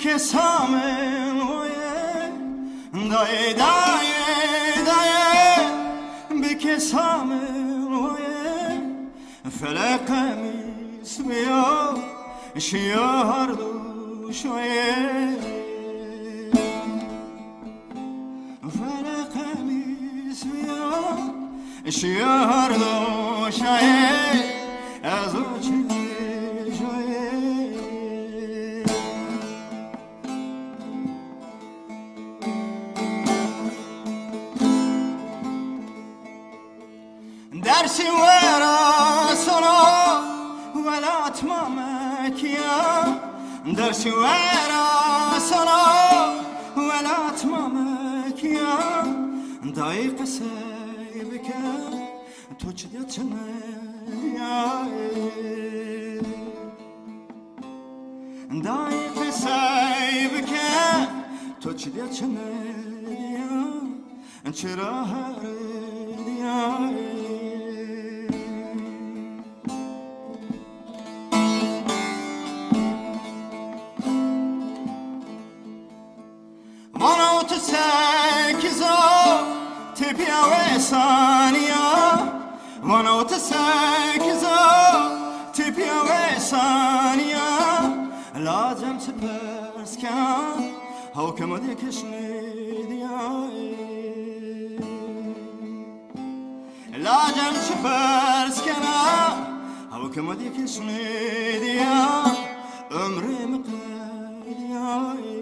بکسامن ویه دای دای دای بکسامن ویه فلقمیس بیا شیار دو شویه فلقمیس بیا شیار دو شویه از او چی درسي ورا صنا ولا تمامك يا درسي ورا صنا ولا تمامك يا ضايق سايبك توجد يا ضايق سايبك توجد يا انشراها يا وانا تسكزو تبيا وسانيا وانا تسكزو تبيا وسانيا لازم تبسكا هاو كما ديكشنيديا لازم تبسكا هاو كما ديكشنيديا عمري مقيديا